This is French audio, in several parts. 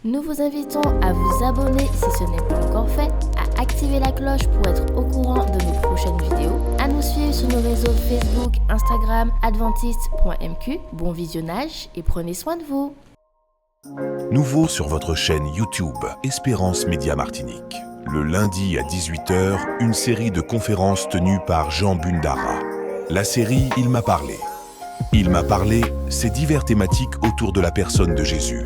Nous vous invitons à vous abonner si ce n'est pas encore fait, à activer la cloche pour être au courant de nos prochaines vidéos, à nous suivre sur nos réseaux Facebook, Instagram, adventiste.mq. Bon visionnage et prenez soin de vous. Nouveau sur votre chaîne YouTube Espérance Média Martinique. Le lundi à 18h, une série de conférences tenues par Jean Bundara. La série « Il m'a parlé ». « Il m'a parlé », c'est divers thématiques autour de la personne de Jésus.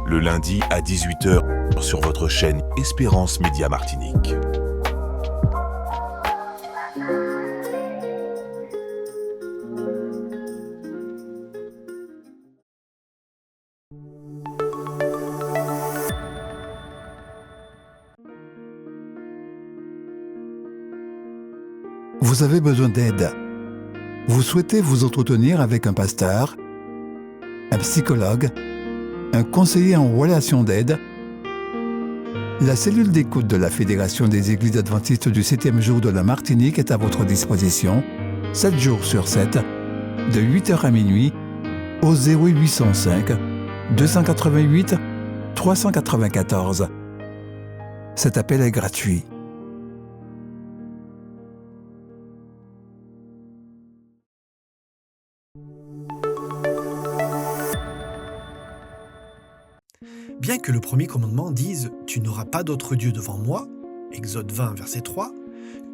Le lundi à 18h sur votre chaîne Espérance Média Martinique. Vous avez besoin d'aide. Vous souhaitez vous entretenir avec un pasteur, un psychologue, un conseiller en relations d'aide. La cellule d'écoute de la Fédération des Églises adventistes du 7e jour de la Martinique est à votre disposition, 7 jours sur 7, de 8h à minuit, au 0805 288 394. Cet appel est gratuit. Bien que le premier commandement dise « Tu n'auras pas d'autre Dieu devant moi » Exode 20, verset 3,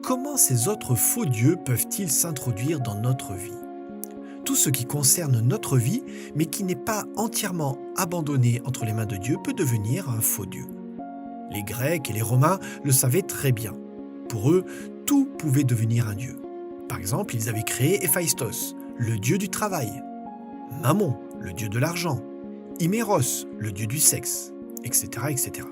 comment ces autres faux dieux peuvent-ils s'introduire dans notre vie ? Tout ce qui concerne notre vie, mais qui n'est pas entièrement abandonné entre les mains de Dieu, peut devenir un faux dieu. Les Grecs et les Romains le savaient très bien. Pour eux, tout pouvait devenir un dieu. Par exemple, ils avaient créé Héphaïstos, le dieu du travail, Mammon, le dieu de l'argent, Hyméros, le dieu du sexe, etc., etc.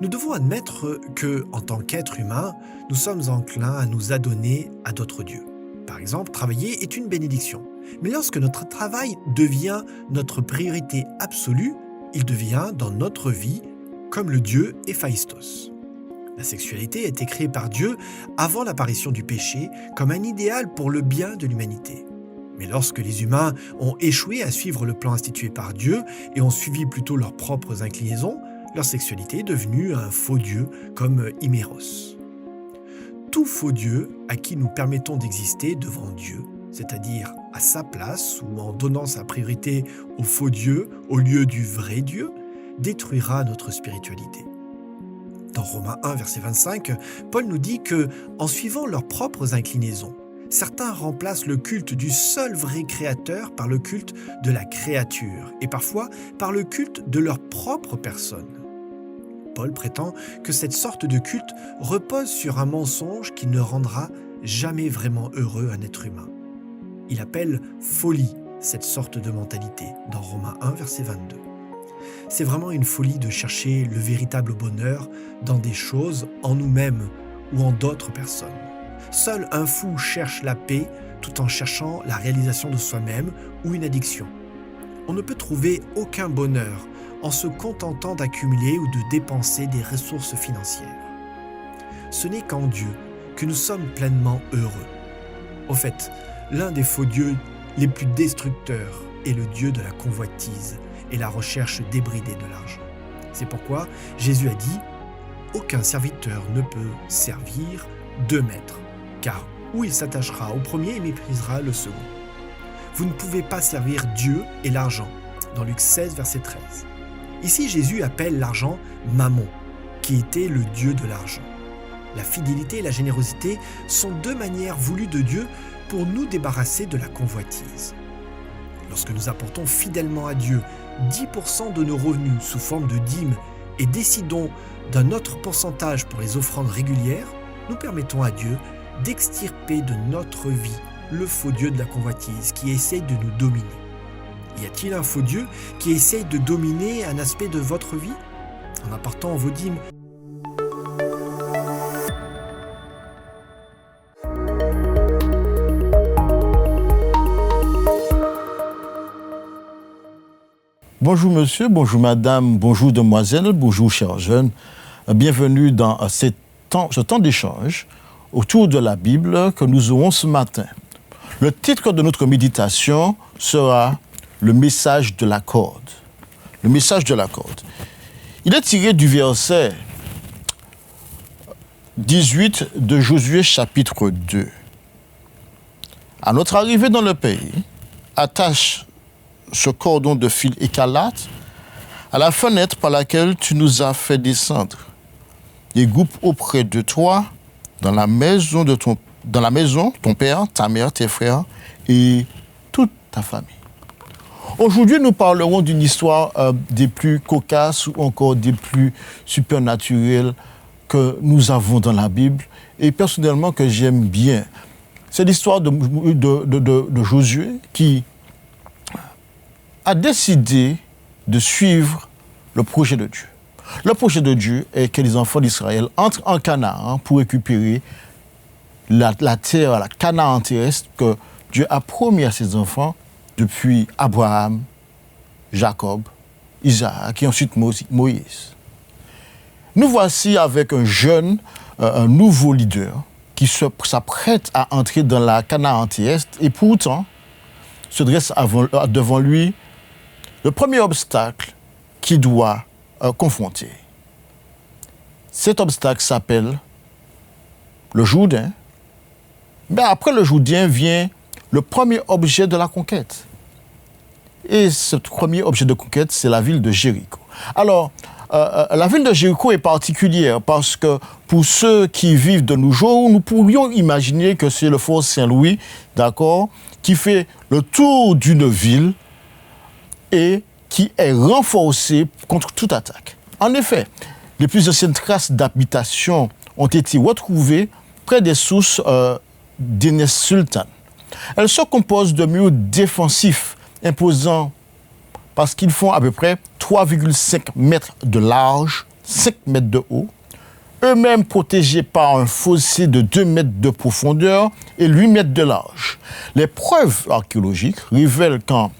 Nous devons admettre que, en tant qu'être humain, nous sommes enclins à nous adonner à d'autres dieux. Par exemple, travailler est une bénédiction. Mais lorsque notre travail devient notre priorité absolue, il devient dans notre vie comme le dieu Héphaïstos. La sexualité a été créée par Dieu avant l'apparition du péché comme un idéal pour le bien de l'humanité. Mais lorsque les humains ont échoué à suivre le plan institué par Dieu et ont suivi plutôt leurs propres inclinaisons, leur sexualité est devenue un faux dieu comme Hyméros. Tout faux dieu à qui nous permettons d'exister devant Dieu, c'est-à-dire à sa place ou en donnant sa priorité au faux dieu au lieu du vrai Dieu, détruira notre spiritualité. Dans Romains 1, verset 25, Paul nous dit que, en suivant leurs propres inclinaisons, certains remplacent le culte du seul vrai créateur par le culte de la créature et parfois par le culte de leur propre personne. Paul prétend que cette sorte de culte repose sur un mensonge qui ne rendra jamais vraiment heureux un être humain. Il appelle folie cette sorte de mentalité dans Romains 1, verset 22. C'est vraiment une folie de chercher le véritable bonheur dans des choses, en nous-mêmes ou en d'autres personnes. Seul un fou cherche la paix tout en cherchant la réalisation de soi-même ou une addiction. On ne peut trouver aucun bonheur en se contentant d'accumuler ou de dépenser des ressources financières. Ce n'est qu'en Dieu que nous sommes pleinement heureux. Au fait, l'un des faux dieux les plus destructeurs est le dieu de la convoitise et la recherche débridée de l'argent. C'est pourquoi Jésus a dit « Aucun serviteur ne peut servir deux maîtres. Car ou il s'attachera au premier et méprisera le second. Vous ne pouvez pas servir Dieu et l'argent. » Dans Luc 16, verset 13. Ici, Jésus appelle l'argent Mammon, qui était le dieu de l'argent. La fidélité et la générosité sont deux manières voulues de Dieu pour nous débarrasser de la convoitise. Lorsque nous apportons fidèlement à Dieu 10% de nos revenus sous forme de dîmes et décidons d'un autre pourcentage pour les offrandes régulières, nous permettons à Dieu d'extirper de notre vie le faux dieu de la convoitise qui essaye de nous dominer. Y a-t-il un faux dieu qui essaye de dominer un aspect de votre vie en apportant vos dîmes? Bonjour monsieur, bonjour madame, bonjour demoiselle, bonjour chers jeunes. Bienvenue dans ce temps d'échange autour de la Bible que nous aurons ce matin. Le titre de notre méditation sera « Le message de la corde ». Le message de la corde. Il est tiré du verset 18 de Josué chapitre 2. À notre arrivée dans le pays, attache ce cordon de fil écarlate à la fenêtre par laquelle tu nous as fait descendre. Et groupe auprès de toi, dans la maison, ton père, ta mère, tes frères et toute ta famille. Aujourd'hui, nous parlerons d'une histoire des plus cocasses ou encore des plus supernaturelles que nous avons dans la Bible et personnellement que j'aime bien. C'est l'histoire de Josué qui a décidé de suivre le projet de Dieu. Le projet de Dieu est que les enfants d'Israël entrent en Canaan pour récupérer la terre, la Canaan terrestre que Dieu a promis à ses enfants depuis Abraham, Jacob, Isaac et ensuite Moïse. Nous voici avec un nouveau leader qui s'apprête à entrer dans la Canaan terrestre et pourtant se dresse devant lui le premier obstacle qu'il doit confronter. Cet obstacle s'appelle le Jourdain. Mais après le Jourdain vient le premier objet de la conquête. Et ce premier objet de conquête, c'est la ville de Jéricho. Alors, la ville de Jéricho est particulière parce que pour ceux qui vivent de nos jours, nous pourrions imaginer que c'est le fort Saint-Louis, d'accord, qui fait le tour d'une ville et qui est renforcé contre toute attaque. En effet, les plus anciennes traces d'habitation ont été retrouvées près des sources d'Enes Sultan. Elles se composent de murs défensifs imposants parce qu'ils font à peu près 3,5 mètres de large, 5 mètres de haut, eux-mêmes protégés par un fossé de 2 mètres de profondeur et 8 mètres de large. Les preuves archéologiques révèlent qu'en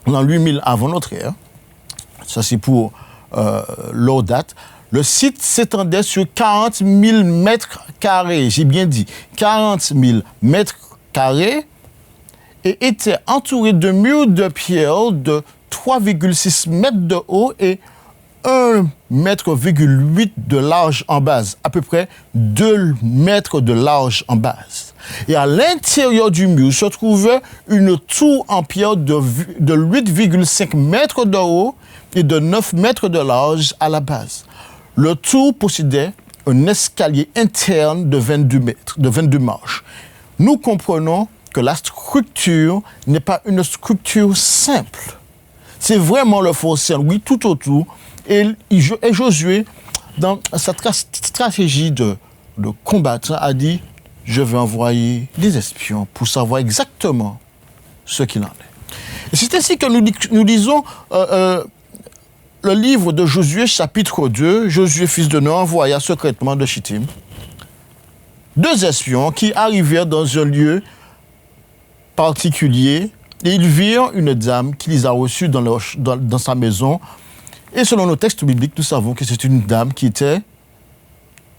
l'an 8000 avant notre ère, ça c'est pour leur date, le site s'étendait sur 40 000 mètres carrés, j'ai bien dit 40 000 mètres carrés, et était entouré de murs de pierre de 3,6 mètres de haut et 1,8 mètre de large en base, à peu près 2 mètres de large en base. Et à l'intérieur du mur se trouvait une tour en pierre de 8,5 mètres de haut et de 9 mètres de large à la base. Le tour possédait un escalier interne de 22 marches. Nous comprenons que la structure n'est pas une structure simple. C'est vraiment le fort Saint-Louis tout autour. Et Josué, dans sa stratégie de combattant, a dit « Je vais envoyer des espions pour savoir exactement ce qu'il en est. » Et c'est ainsi que nous lisons le livre de Josué, chapitre 2. Josué, fils de Nun, envoya secrètement de Chittim 2 espions qui arrivèrent dans un lieu particulier et ils virent une dame qui les a reçus dans sa maison. Et selon nos textes bibliques, nous savons que c'est une dame qui était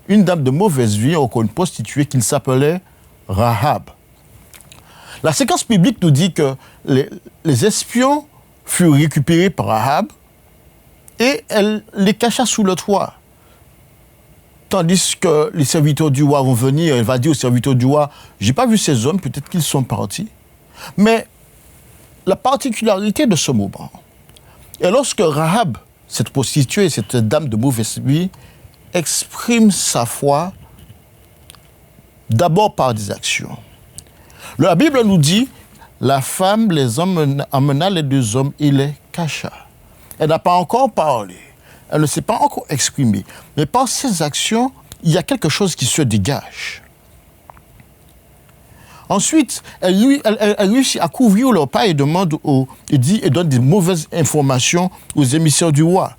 une dame de mauvaise vie, encore une prostituée, qui s'appelait Rahab. La séquence biblique nous dit que les espions furent récupérés par Rahab et elle les cacha sous le toit. Tandis que les serviteurs du roi vont venir, elle va dire aux serviteurs du roi, « J'ai pas vu ces hommes, peut-être qu'ils sont partis. » Mais la particularité de ce moment est lorsque Rahab, cette prostituée, cette dame de mauvaise vie, exprime sa foi d'abord par des actions. La Bible nous dit, la femme les emmena les 2 hommes et les cacha. Elle n'a pas encore parlé, elle ne s'est pas encore exprimée, mais par ses actions, il y a quelque chose qui se dégage. Ensuite, elle réussit à couvrir leur pas et donne des mauvaises informations aux émissaires du roi.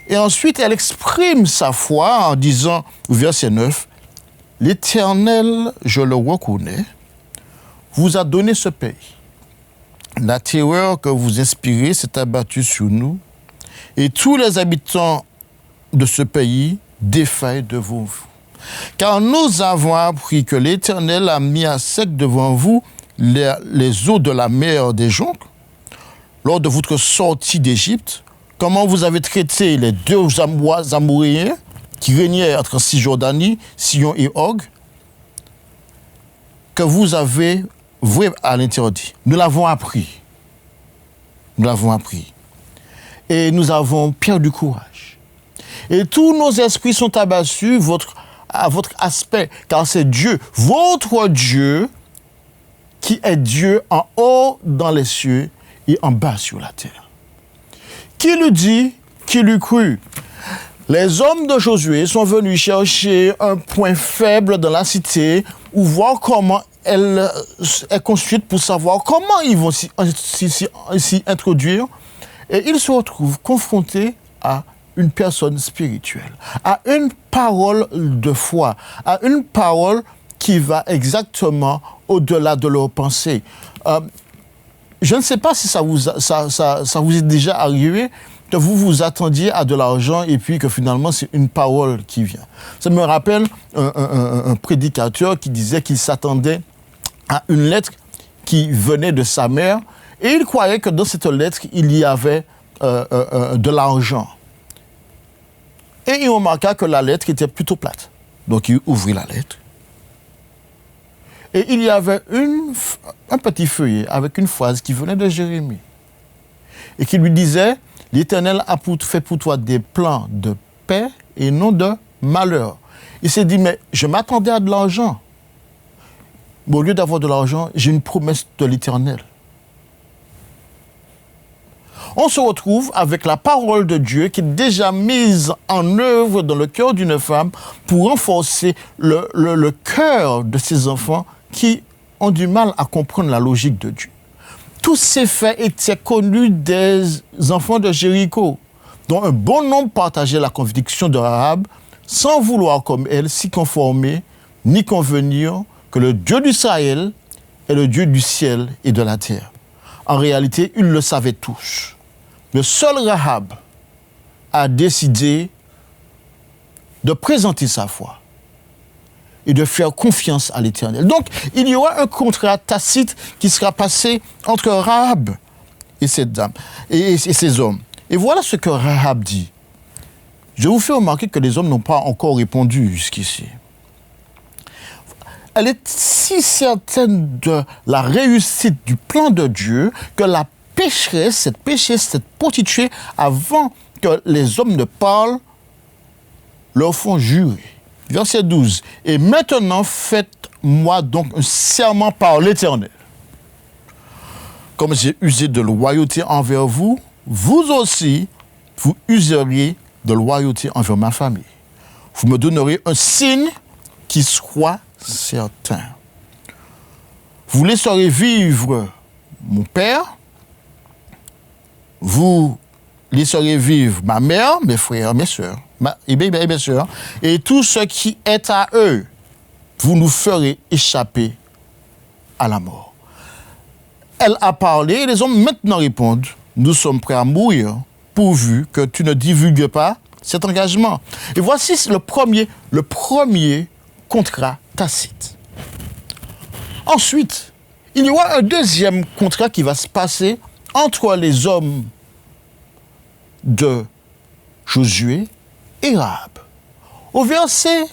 Et ensuite, elle exprime sa foi en disant, au verset 9, « L'Éternel, je le reconnais, vous a donné ce pays. La terreur que vous inspirez s'est abattue sur nous, et tous les habitants de ce pays défaillent devant vous. Car nous avons appris que l'Éternel a mis à sec devant vous les eaux de la mer des Jonques, lors de votre sortie d'Égypte, comment vous avez traité les deux Amoréens qui régnaient entre Cisjordanie, Sion et Og, que vous avez voué à l'interdit. Nous l'avons appris. Nous l'avons appris. Et nous avons perdu courage. Et tous nos esprits sont abattus à votre aspect, car c'est Dieu, votre Dieu, qui est Dieu en haut dans les cieux et en bas sur la terre. Qui le dit, qui l'eût cru? Les hommes de Josué sont venus chercher un point faible dans la cité ou voir comment elle est construite pour savoir comment ils vont s'y introduire. Et ils se retrouvent confrontés à une personne spirituelle, à une parole de foi, à une parole qui va exactement au-delà de leurs pensées. Je ne sais pas si ça vous est déjà arrivé, que vous vous attendiez à de l'argent et puis que finalement c'est une parole qui vient. Ça me rappelle un prédicateur qui disait qu'il s'attendait à une lettre qui venait de sa mère et il croyait que dans cette lettre il y avait de l'argent. Et il remarqua que la lettre était plutôt plate. Donc il ouvrit la lettre. Et il y avait un petit feuillet avec une phrase qui venait de Jérémie. Et qui lui disait, l'Éternel a fait pour toi des plans de paix et non de malheur. Il s'est dit, mais je m'attendais à de l'argent. Mais au lieu d'avoir de l'argent, j'ai une promesse de l'Éternel. On se retrouve avec la parole de Dieu qui est déjà mise en œuvre dans le cœur d'une femme pour renforcer le cœur de ses enfants qui ont du mal à comprendre la logique de Dieu. Tous ces faits étaient connus des enfants de Jéricho, dont un bon nombre partageaient la conviction de Rahab, sans vouloir comme elle s'y conformer, ni convenir que le Dieu d'Israël est le Dieu du ciel et de la terre. En réalité, ils le savaient tous. Le seul Rahab a décidé de présenter sa foi et de faire confiance à l'Éternel. Donc, il y aura un contrat tacite qui sera passé entre Rahab et cette dame et ces hommes. Et voilà ce que Rahab dit. Je vous fais remarquer que les hommes n'ont pas encore répondu jusqu'ici. Elle est si certaine de la réussite du plan de Dieu que la pécheresse, cette prostituée, avant que les hommes ne parlent, leur font jurer. Verset 12. Et maintenant, faites-moi donc un serment par l'Éternel. Comme j'ai usé de loyauté envers vous, vous aussi, vous useriez de loyauté envers ma famille. Vous me donnerez un signe qui soit certain. Vous laisserez vivre mon père, vous laisserez vivre ma mère, mes frères, mes soeurs, mes soeurs, et tout ce qui est à eux, vous nous ferez échapper à la mort. Elle a parlé et les hommes maintenant répondent, nous sommes prêts à mourir pourvu que tu ne divulgues pas cet engagement. Et voici le premier contrat tacite. Ensuite, il y aura un deuxième contrat qui va se passer entre les hommes de Josué et Rahab. Au verset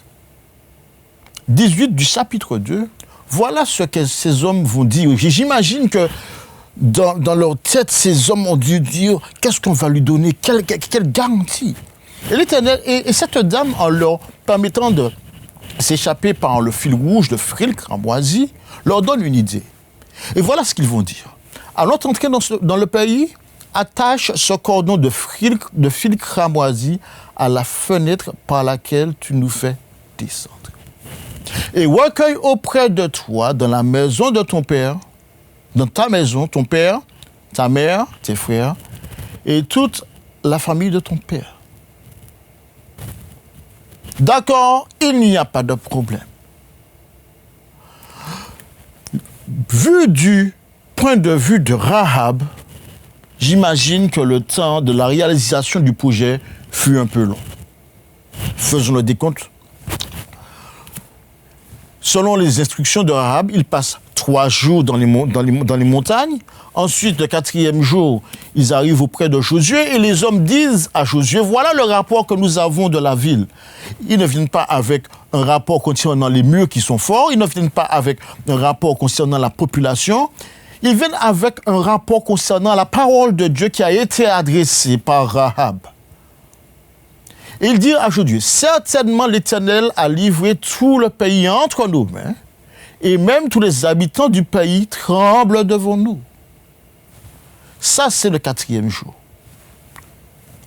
18 du chapitre 2, voilà ce que ces hommes vont dire. J'imagine que dans leur tête, ces hommes ont dû dire qu'est-ce qu'on va lui donner, quelle garantie. Et l'Éternel, et cette dame, en leur permettant de s'échapper par le fil rouge de fil cramoisi, leur donne une idée. Et voilà ce qu'ils vont dire. Allons entrer dans le pays, attache ce cordon de fil cramoisi à la fenêtre par laquelle tu nous fais descendre. Et recueille auprès de toi, dans la maison de ton père, dans ta maison, ton père, ta mère, tes frères, et toute la famille de ton père. D'accord, il n'y a pas de problème. Vu du point de vue de Rahab, j'imagine que le temps de la réalisation du projet fut un peu long. Faisons le décompte. Selon les instructions de Rahab, il passe 3 jours dans les montagnes. Ensuite, le 4e jour, ils arrivent auprès de Josué et les hommes disent à Josué, voilà le rapport que nous avons de la ville. Ils ne viennent pas avec un rapport concernant les murs qui sont forts, ils ne viennent pas avec un rapport concernant la population, ils viennent avec un rapport concernant la parole de Dieu qui a été adressée par Rahab. Et il dit à Josué, certainement l'Éternel a livré tout le pays entre nos mains, et même tous les habitants du pays tremblent devant nous. Ça, c'est le 4e jour.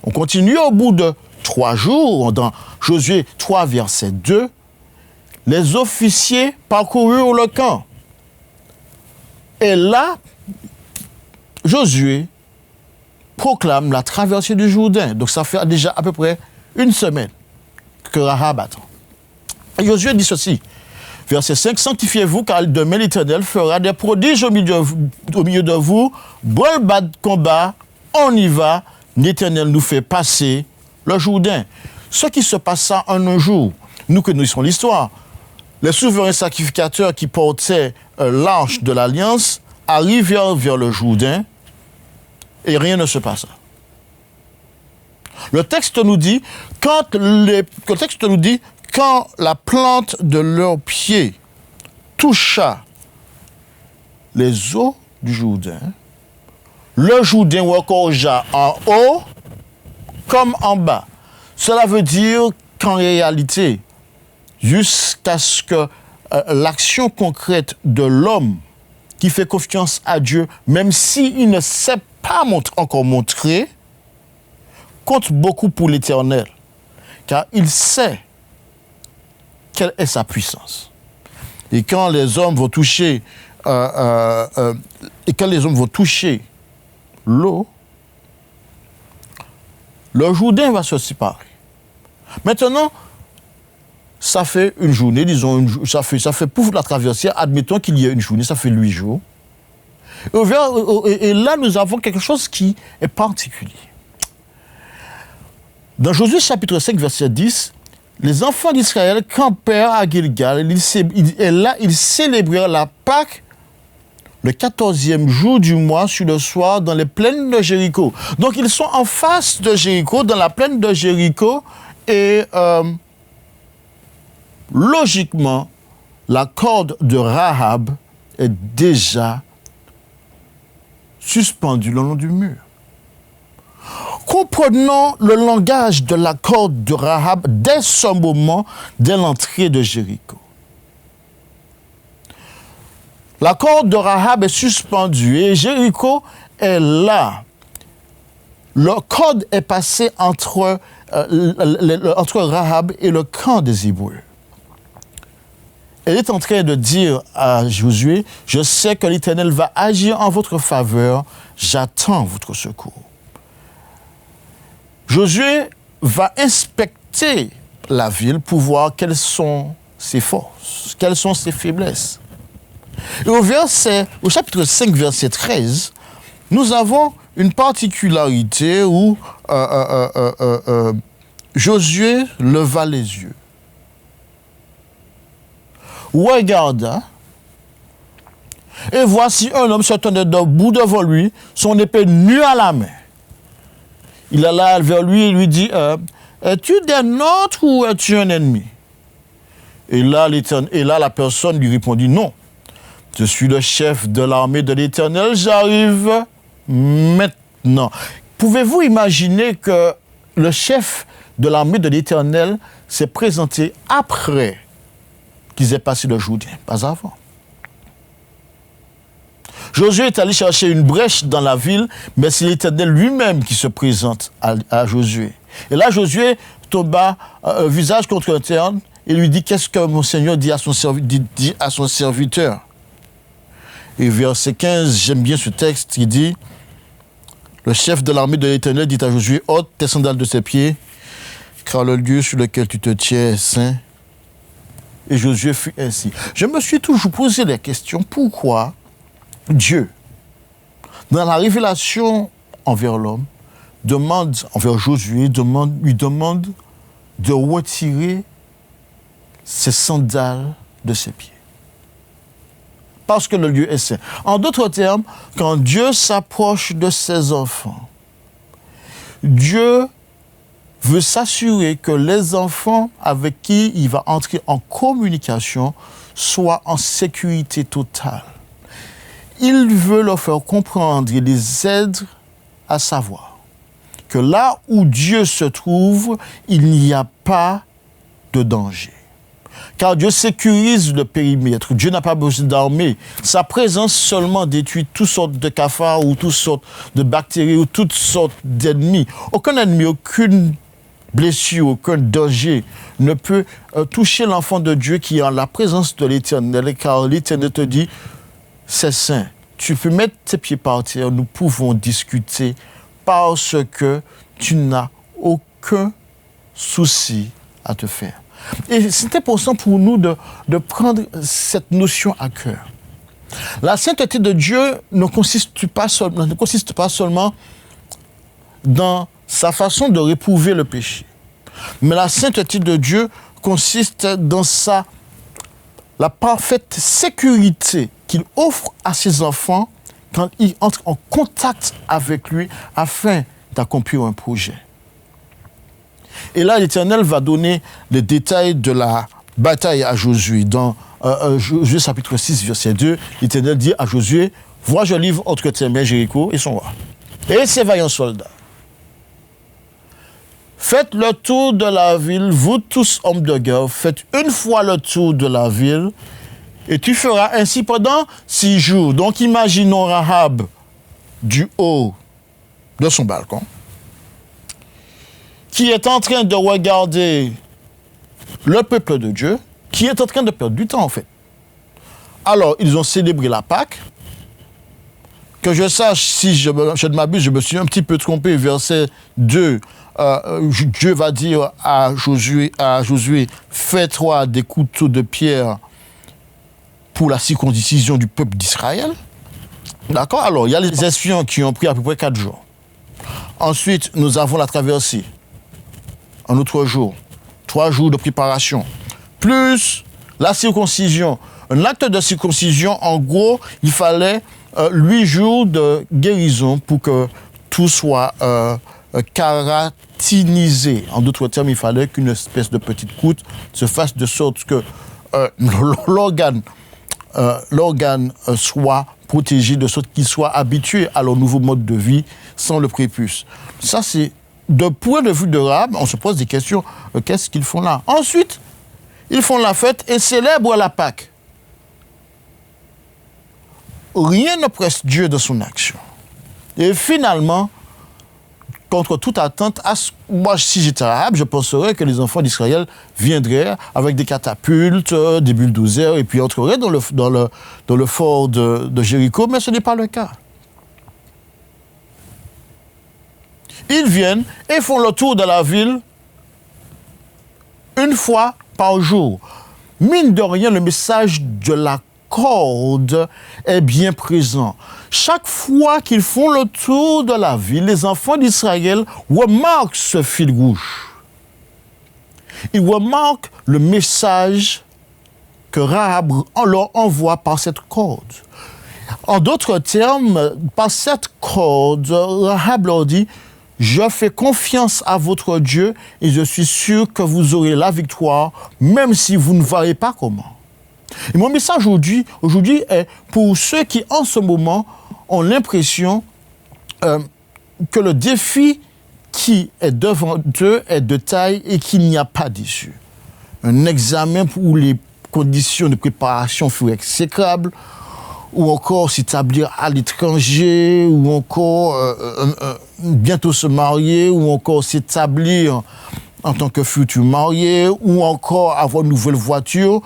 On continue au bout de 3 jours, dans Josué 3, verset 2, les officiers parcoururent le camp. Et là, Josué proclame la traversée du Jourdain. Donc ça fait déjà à peu près 1 semaine que Rahab attend. Et Josué dit ceci, verset 5, « Sanctifiez-vous, car demain l'Éternel fera des prodiges au milieu de vous, branle-bas de combat, on y va, l'Éternel nous fait passer le Jourdain. » Ce qui se passa en un jour, nous connaissons l'histoire. Les souverains sacrificateurs qui portaient l'arche de l'Alliance arrivèrent vers le Jourdain et rien ne se passa. Le texte nous dit, quand la plante de leurs pieds toucha les eaux du Jourdain, le Jourdain recorja en haut comme en bas. Cela veut dire qu'en réalité, jusqu'à ce que l'action concrète de l'homme qui fait confiance à Dieu, même s'il ne sait pas encore montrer, compte beaucoup pour l'Éternel, car il sait quelle est sa puissance. Et quand les hommes vont toucher, l'eau, le Jourdain va se séparer. Maintenant, ça fait une journée, disons, ça fait pour la traversée, admettons qu'il y ait une journée, ça fait 8 jours. Et là, nous avons quelque chose qui est particulier. Dans Josué chapitre 5, verset 10, les enfants d'Israël campèrent à Gilgal, et là, ils célébrèrent la Pâque le 14e jour du mois sur le soir dans les plaines de Jéricho. Donc, ils sont en face de Jéricho, dans la plaine de Jéricho, et logiquement, la corde de Rahab est déjà suspendue le long du mur. Comprenons le langage de la corde de Rahab dès ce moment, dès l'entrée de Jéricho. La corde de Rahab est suspendue et Jéricho est là. Le code est passé entre Rahab et le camp des Hébreux. Elle est en train de dire à Josué, « Je sais que l'Éternel va agir en votre faveur, j'attends votre secours. » Josué va inspecter la ville pour voir quelles sont ses forces, quelles sont ses faiblesses. Et au chapitre 5, verset 13, nous avons une particularité où Josué leva les yeux, regarda, et voici un homme se tenait debout devant lui, son épée nue à la main. Il alla vers lui et lui dit, es-tu des nôtres ou es-tu un ennemi? Et là, la personne lui répondit, non, je suis le chef de l'armée de l'Éternel, j'arrive maintenant. Pouvez-vous imaginer que le chef de l'armée de l'Éternel s'est présenté après qu'ils aient passé le Jourdain, pas avant? Josué est allé chercher une brèche dans la ville, mais c'est l'Éternel lui-même qui se présente à Josué. Et là, Josué tomba visage contre terre et lui dit, qu'est-ce que mon Seigneur dit à son serviteur? Et verset 15, j'aime bien ce texte, il dit, le chef de l'armée de l'Éternel dit à Josué, ôte tes sandales de ses pieds, car le lieu sur lequel tu te tiens est saint. Et Josué fut ainsi. Je me suis toujours posé la question, pourquoi Dieu, dans la révélation envers l'homme, envers Josué, lui demande de retirer ses sandales de ses pieds. parce que le lieu est saint. En d'autres termes, quand Dieu s'approche de ses enfants, Dieu veut s'assurer que les enfants avec qui il va entrer en communication soient en sécurité totale. Il veut leur faire comprendre et les aider à savoir que là où Dieu se trouve, il n'y a pas de danger. Car Dieu sécurise le périmètre. Dieu n'a pas besoin d'armée. Sa présence seulement détruit toutes sortes de cafards ou toutes sortes de bactéries ou toutes sortes d'ennemis. Aucun ennemi, aucune blessure, aucun danger ne peut toucher l'enfant de Dieu qui est en la présence de l'Éternel. Car l'Éternel te dit, c'est saint. Tu peux mettre tes pieds par terre, nous pouvons discuter parce que tu n'as aucun souci à te faire. Et c'est important pour nous de prendre cette notion à cœur. La sainteté de Dieu ne consiste pas seulement dans sa façon de réprouver le péché, mais la sainteté de Dieu consiste dans la parfaite sécurité qu'il offre à ses enfants quand ils entrent en contact avec lui afin d'accomplir un projet. Et là, l'Éternel va donner les détails de la bataille à Josué. Dans Josué chapitre 6, verset 2, l'Éternel dit à Josué, « Vois, je livre entre tes mains Jéricho et son roi, et ses vaillants soldats. Faites le tour de la ville, vous tous hommes de guerre, faites une fois le tour de la ville, et tu feras ainsi pendant 6 jours. » Donc imaginons Rahab du haut de son balcon, qui est en train de regarder le peuple de Dieu, qui est en train de perdre du temps en fait. Alors, ils ont célébré la Pâque. Que je sache, si je ne m'abuse, je me suis un petit peu trompé, verset 2, Dieu va dire à Josué, fais-toi des couteaux de pierre pour la circoncision du peuple d'Israël. D'accord? Alors, il y a les espions qui ont pris à peu près 4 jours. Ensuite, nous avons la traversée. Un autre jour, 3 jours de préparation, plus la circoncision. Un acte de circoncision, en gros, il fallait 8 jours de guérison pour que tout soit kératinisé. En d'autres termes, il fallait qu'une espèce de petite croûte se fasse de sorte que l'organe soit protégé, de sorte qu'il soit habitué à leur nouveau mode de vie sans le prépuce. Ça, c'est de point de vue de Rahab, on se pose des questions. Qu'est-ce qu'ils font là? Ensuite, ils font la fête et célèbrent la Pâque. Rien ne presse Dieu de son action. Et finalement, contre toute attente, moi, si j'étais Rahab, je penserais que les enfants d'Israël viendraient avec des catapultes, des bulldozers, et puis entreraient dans le fort de Jéricho, mais ce n'est pas le cas. Ils viennent et font le tour de la ville une fois par jour. Mine de rien, le message de la corde est bien présent. Chaque fois qu'ils font le tour de la ville, les enfants d'Israël remarquent ce fil rouge. Ils remarquent le message que Rahab leur envoie par cette corde. En d'autres termes, par cette corde, Rahab leur dit: je fais confiance à votre Dieu et je suis sûr que vous aurez la victoire, même si vous ne voyez pas comment. Et mon message aujourd'hui est pour ceux qui, en ce moment, ont l'impression que le défi qui est devant eux est de taille et qu'il n'y a pas d'issue. Un examen où les conditions de préparation furent exécrables, ou encore s'établir à l'étranger, ou encore bientôt se marier, ou encore s'établir en tant que futur marié, ou encore avoir une nouvelle voiture,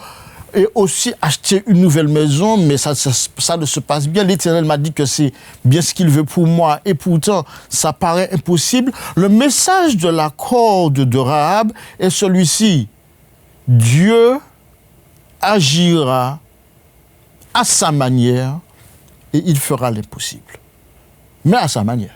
et aussi acheter une nouvelle maison, mais ça ne se passe bien. L'Éternel m'a dit que c'est bien ce qu'il veut pour moi, et pourtant, ça paraît impossible. Le message de la corde de Rahab est celui-ci: Dieu agira à sa manière, et il fera l'impossible. Mais à sa manière.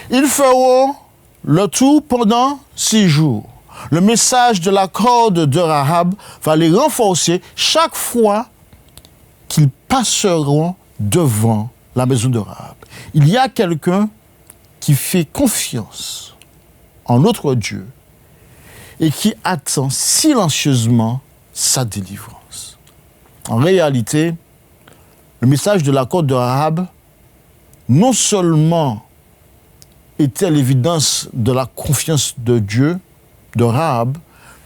Ils feront le tout pendant 6 jours. Le message de la corde de Rahab va les renforcer chaque fois qu'ils passeront devant la maison de Rahab. Il y a quelqu'un qui fait confiance en notre Dieu et qui attend silencieusement sa délivrance. En réalité, le message de la cour de Rahab non seulement était l'évidence de la confiance de Dieu, de Rahab,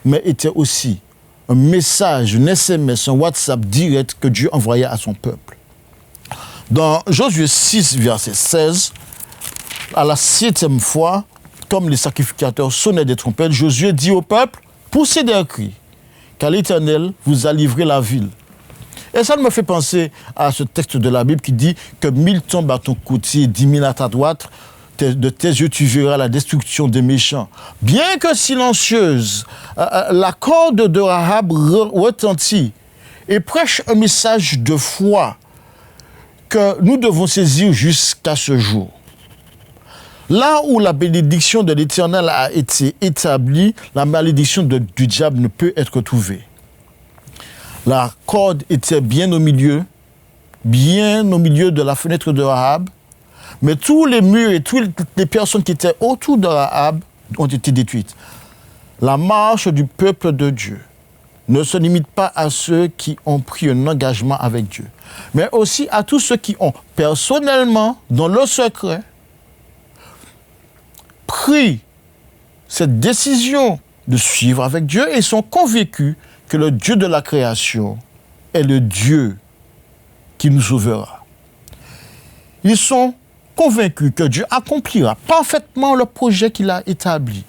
mais était aussi un message, un SMS, un WhatsApp direct que Dieu envoyait à son peuple. Dans Josué 6, verset 16, à la 7e fois, comme les sacrificateurs sonnaient des trompettes, Josué dit au peuple, poussez des cris, car l'Éternel vous a livré la ville. Et ça me fait penser à ce texte de la Bible qui dit que 1000 tombent à ton côté, 10 000 à ta droite, de tes yeux tu verras la destruction des méchants. Bien que silencieuse, la corde de Rahab retentit et prêche un message de foi que nous devons saisir jusqu'à ce jour. Là où la bénédiction de l'Éternel a été établie, la malédiction du diable ne peut être trouvée. La corde était bien au milieu de la fenêtre de Rahab, mais tous les murs et toutes les personnes qui étaient autour de Rahab ont été détruites. La marche du peuple de Dieu ne se limite pas à ceux qui ont pris un engagement avec Dieu, mais aussi à tous ceux qui ont personnellement, dans le secret, pris cette décision de suivre avec Dieu et sont convaincus que le Dieu de la création est le Dieu qui nous sauvera. Ils sont convaincus que Dieu accomplira parfaitement le projet qu'il a établi.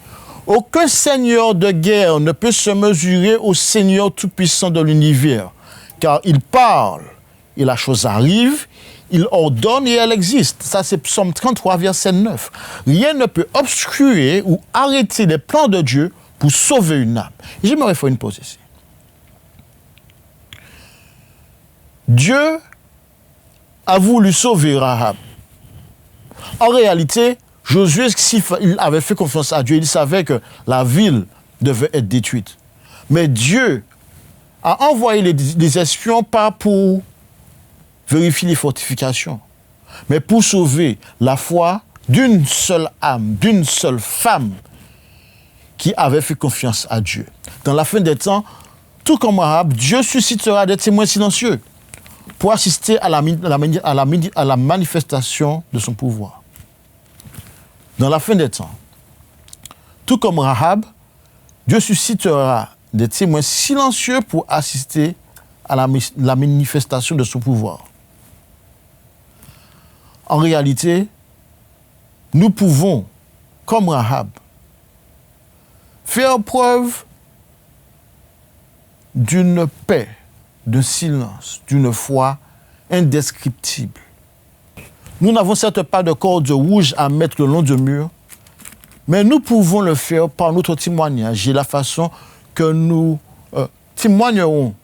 Aucun seigneur de guerre ne peut se mesurer au Seigneur tout-puissant de l'univers, car il parle et la chose arrive, il ordonne et elle existe. Ça, c'est Psaume 33, verset 9. Rien ne peut obstruer ou arrêter les plans de Dieu pour sauver une âme. Et j'aimerais faire une pause ici. Dieu a voulu sauver Rahab. En réalité, Josué, s'il avait fait confiance à Dieu, il savait que la ville devait être détruite. Mais Dieu a envoyé les espions pas pour vérifier les fortifications, mais pour sauver la foi d'une seule âme, d'une seule femme qui avait fait confiance à Dieu. Dans la fin des temps, tout comme Rahab, Dieu suscitera des témoins silencieux pour assister à la manifestation de son pouvoir. Dans la fin des temps, tout comme Rahab, Dieu suscitera des témoins silencieux pour assister à la manifestation de son pouvoir. En réalité, nous pouvons, comme Rahab, faire preuve d'une paix, d'un silence, d'une foi indescriptible. Nous n'avons certes pas de corde rouge à mettre le long du mur, mais nous pouvons le faire par notre témoignage et la façon que nous témoignerons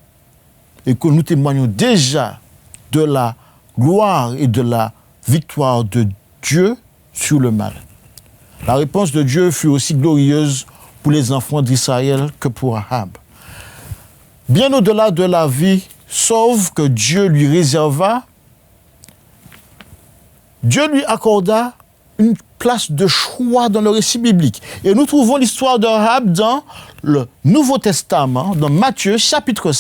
et que nous témoignons déjà de la gloire et de la victoire de Dieu sur le mal. La réponse de Dieu fut aussi glorieuse pour les enfants d'Israël que pour Rahab. Bien au-delà de la vie sauve que Dieu lui réserva, Dieu lui accorda une place de choix dans le récit biblique. Et nous trouvons l'histoire de Rahab dans le Nouveau Testament, dans Matthieu, chapitre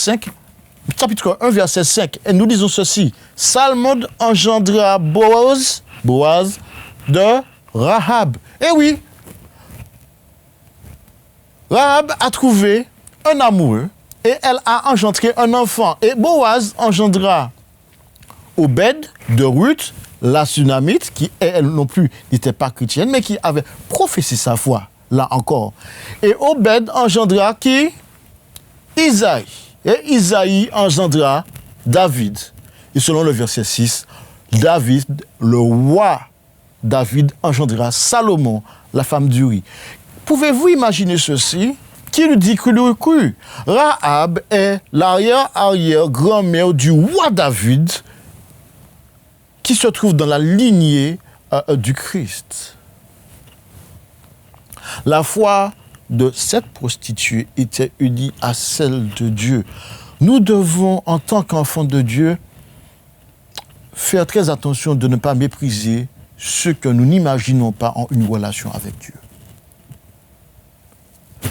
1, verset 5. Et nous lisons ceci. Salmon engendra Boaz de Rahab. Eh oui, Rahab a trouvé un amoureux et elle a engendré un enfant. Et Boaz engendra Obed de Ruth, la Sunamite, qui elle non plus n'était pas chrétienne, mais qui avait professé sa foi, là encore. Et Obed engendra qui? Isaïe. Et Isaïe engendra David. Et selon le verset 6, David, le roi David, engendra Salomon, la femme d'Uri. Pouvez-vous imaginer ceci? Qui lui dit que lui cru? Rahab est l'arrière-arrière-grand-mère du roi David, qui se trouve dans la lignée du Christ. La foi de cette prostituée était unie à celle de Dieu. Nous devons, en tant qu'enfants de Dieu, faire très attention de ne pas mépriser ceux que nous n'imaginons pas en une relation avec Dieu.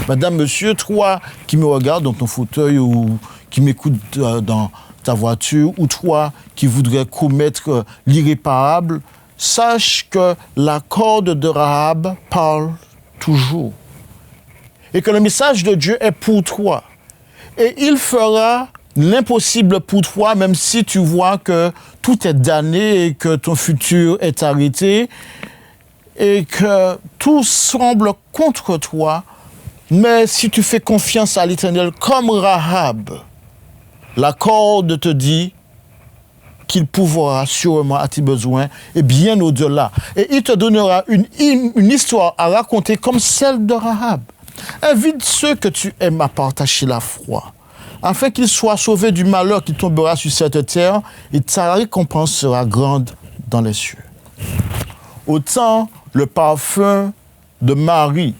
Madame, monsieur, toi qui me regardes dans ton fauteuil ou qui m'écoute dans ta voiture, ou toi qui voudrais commettre l'irréparable, sache que la corde de Rahab parle toujours. Et que le message de Dieu est pour toi. Et il fera l'impossible pour toi, même si tu vois que tout est damné et que ton futur est arrêté et que tout semble contre toi. Mais si tu fais confiance à l'Éternel comme Rahab, la corde te dit qu'il pourvoira sûrement à tes besoins et bien au-delà. Et il te donnera une histoire à raconter comme celle de Rahab. Invite ceux que tu aimes à partager la foi, afin qu'ils soient sauvés du malheur qui tombera sur cette terre, et ta récompense sera grande dans les cieux. Autant le parfum de Marie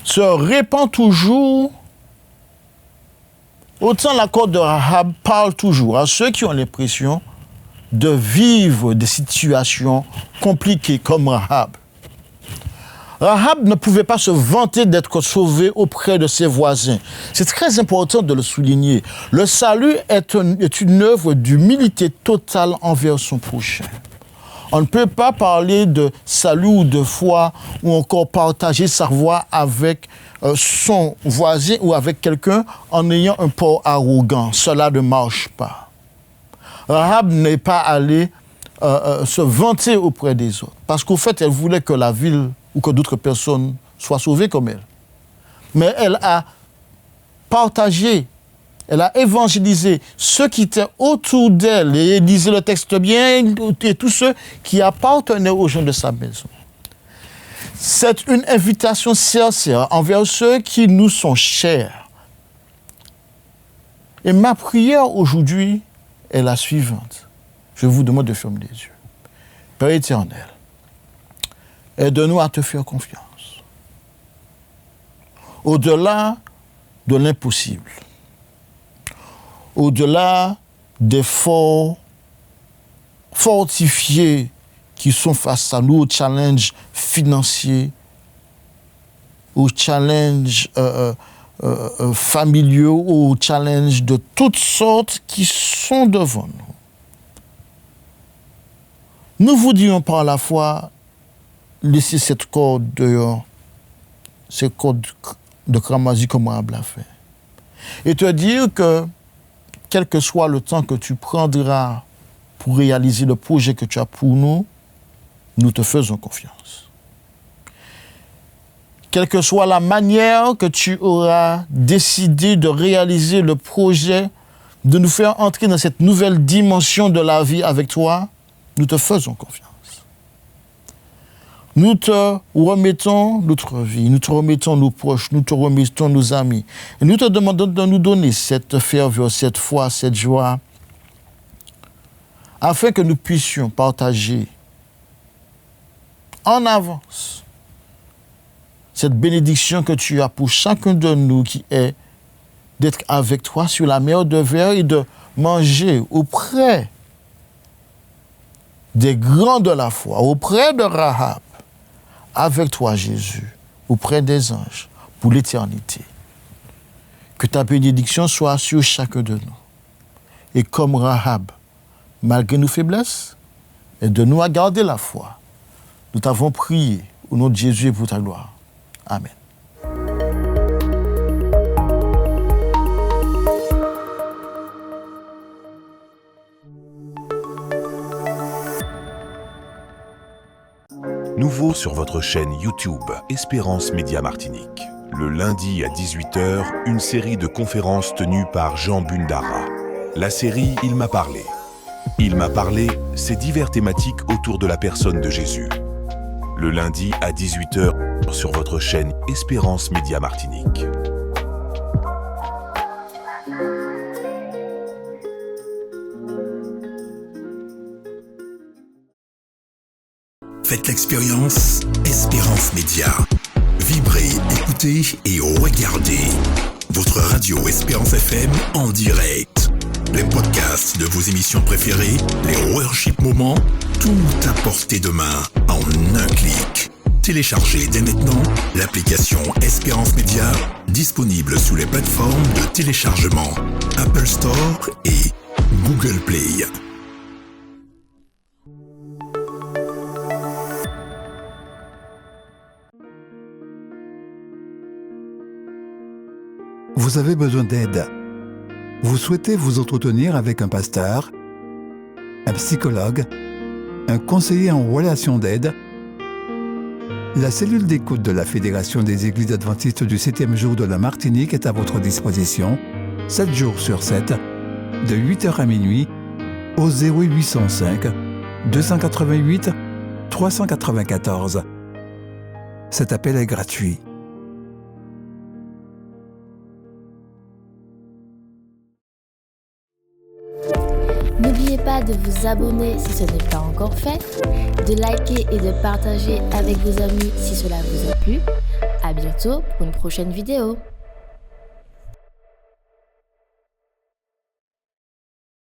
se répand toujours, autant la corde de Rahab parle toujours à ceux qui ont l'impression de vivre des situations compliquées comme Rahab. Rahab ne pouvait pas se vanter d'être sauvée auprès de ses voisins. C'est très important de le souligner. Le salut est une œuvre d'humilité totale envers son prochain. On ne peut pas parler de salut ou de foi ou encore partager sa foi avec son voisin ou avec quelqu'un en ayant un port arrogant. Cela ne marche pas. Rahab n'est pas allée se vanter auprès des autres parce qu'au fait, elle voulait que la ville ou que d'autres personnes soient sauvées comme elle. Mais elle a partagé, elle a évangélisé ceux qui étaient autour d'elle, et lisez le texte bien, et tous ceux qui appartenaient aux gens de sa maison. C'est une invitation sincère envers ceux qui nous sont chers. Et ma prière aujourd'hui est la suivante. Je vous demande de fermer les yeux. Père éternel, aide-nous à te faire confiance. Au-delà de l'impossible, au-delà des forts fortifiés qui sont face à nous, aux challenges financiers, aux challenges familiaux, aux challenges de toutes sortes qui sont devant nous. Nous vous disons par la foi, laissez cette corde dehors, cette corde de Kramazi comme Rahab l'a fait. Et te dire que, quel que soit le temps que tu prendras pour réaliser le projet que tu as pour nous, nous te faisons confiance. Quelle que soit la manière que tu auras décidé de réaliser le projet, de nous faire entrer dans cette nouvelle dimension de la vie avec toi, nous te faisons confiance. Nous te remettons notre vie, nous te remettons nos proches, nous te remettons nos amis. Et nous te demandons de nous donner cette ferveur, cette foi, cette joie, afin que nous puissions partager en avance cette bénédiction que tu as pour chacun de nous qui est d'être avec toi sur la mer de verre et de manger auprès des grands de la foi, auprès de Rahab, avec toi, Jésus, auprès des anges, pour l'éternité. Que ta bénédiction soit sur chacun de nous. Et comme Rahab, malgré nos faiblesses, aide-nous à garder la foi. Nous t'avons prié au nom de Jésus et pour ta gloire. Amen. Nouveau sur votre chaîne YouTube Espérance Média Martinique. Le lundi à 18h, une série de conférences tenues par Jean Bundara. La série « Il m'a parlé ». Il m'a parlé, c'est divers thématiques autour de la personne de Jésus. Le lundi à 18h sur votre chaîne Espérance Média Martinique. Faites l'expérience Espérance Média. Vibrez, écoutez et regardez votre radio Espérance FM en direct. les podcasts de vos émissions préférées, les worship moments, tout à portée de main en un clic. Téléchargez dès maintenant l'application Espérance Média, disponible sous les plateformes de téléchargement Apple Store et Google Play. Vous avez besoin d'aide. Vous souhaitez vous entretenir avec un pasteur, un psychologue, un conseiller en relation d'aide. La cellule d'écoute de la Fédération des Églises adventistes du 7e jour de la Martinique est à votre disposition, 7 jours sur 7, de 8h à minuit, au 0805 288 394. Cet appel est gratuit. N'oubliez pas de vous abonner si ce n'est pas encore fait, de liker et de partager avec vos amis si cela vous a plu. À bientôt pour une prochaine vidéo.